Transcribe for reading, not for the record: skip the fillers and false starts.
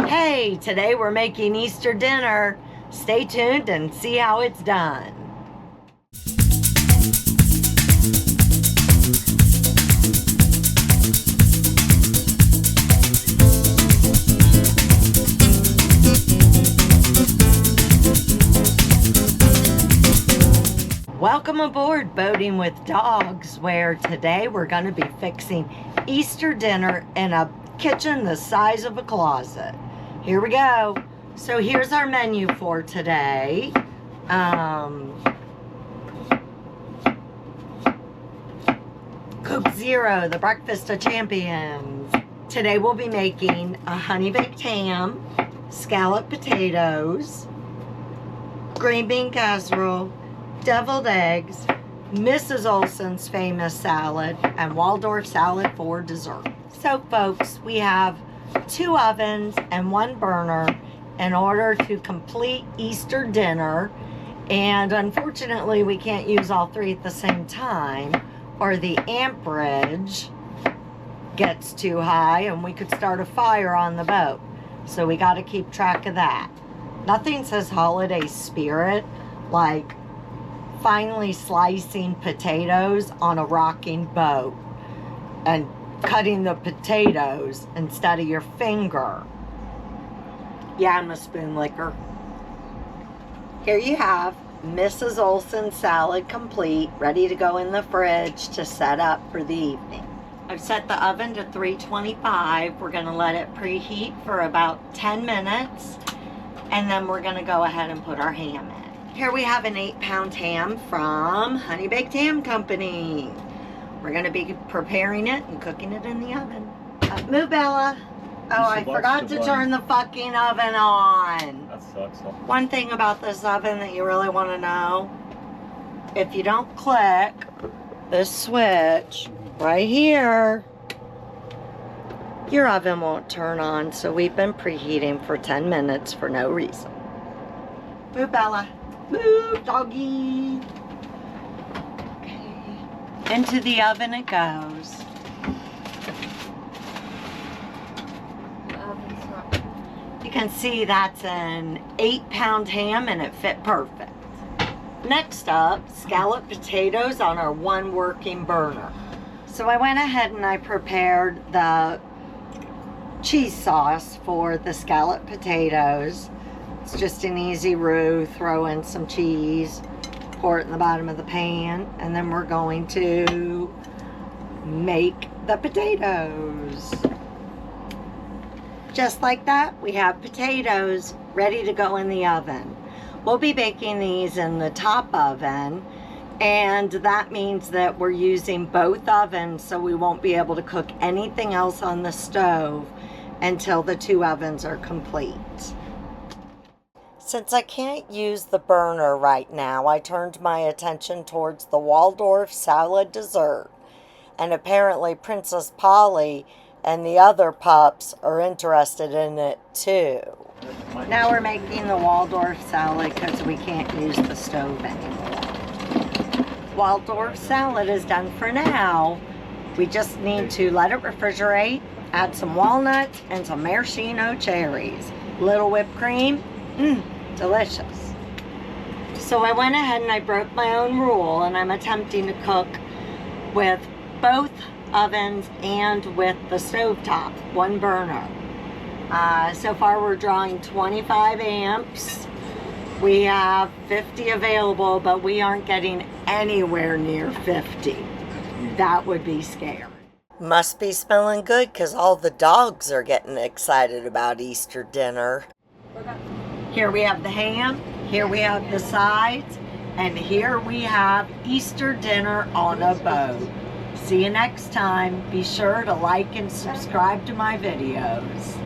Hey, today we're making Easter dinner. Stay tuned and see how it's done. Welcome aboard Boating with Dogs, where today we're going to be fixing Easter dinner in a kitchen the size of a closet. Here we go. So here's our menu for today. Coke Zero, the breakfast of champions. Today we'll be making a honey baked ham, scallop potatoes, green bean casserole, deviled eggs, Mrs. Olson's famous salad, and Waldorf salad for dessert. So folks, we have 2 ovens and 1 burner in order to complete Easter dinner, and unfortunately we can't use all 3 at the same time or the amperage gets too high and we could start a fire on the boat. So we got to keep track of that. Nothing says holiday spirit like finely slicing potatoes on a rocking boat and cutting the potatoes instead of your finger. Yeah, I'm a spoon licker. Here you have Mrs. Olson's salad complete, ready to go in the fridge to set up for the evening. I've set the oven to 325. We're going to let it preheat for about 10 minutes, and then we're going to go ahead and put our ham in. Here we have an 8-pound ham from Honey Baked Ham Company. We're going to be preparing it and cooking it in the oven. Move, Bella. Oh, I forgot to turn the fucking oven on. That sucks. One thing about this oven that you really want to know, if you don't click this switch right here, your oven won't turn on. So we've been preheating for 10 minutes for no reason. Move, Bella. Move, doggy. Okay. Into the oven it goes. You can see that's an 8-pound ham and it fit perfect. Next up, scallop potatoes on our 1 working burner. So I went ahead and I prepared the cheese sauce for the scallop potatoes. It's just an easy roux, throw in some cheese, pour it in the bottom of the pan, and then we're going to make the potatoes. Just like that, we have potatoes ready to go in the oven. We'll be baking these in the top oven, and that means that we're using both ovens, so we won't be able to cook anything else on the stove until the 2 ovens are complete. Since I can't use the burner right now, I turned my attention towards the Waldorf Salad dessert. And apparently Princess Polly and the other pups are interested in it too. Now we're making the Waldorf salad because we can't use the stove anymore. Waldorf salad is done for now. We just need to let it refrigerate, add some walnuts and some maraschino cherries. Little whipped cream, delicious. So I went ahead and I broke my own rule, and I'm attempting to cook with both ovens and with the stovetop, 1 burner. So far we're drawing 25 amps. We have 50 available, but we aren't getting anywhere near 50. That would be scary. Must be smelling good because all the dogs are getting excited about Easter dinner. Here we have the ham, here we have the sides, and here we have Easter dinner on a boat. See you next time. Be sure to like and subscribe to my videos.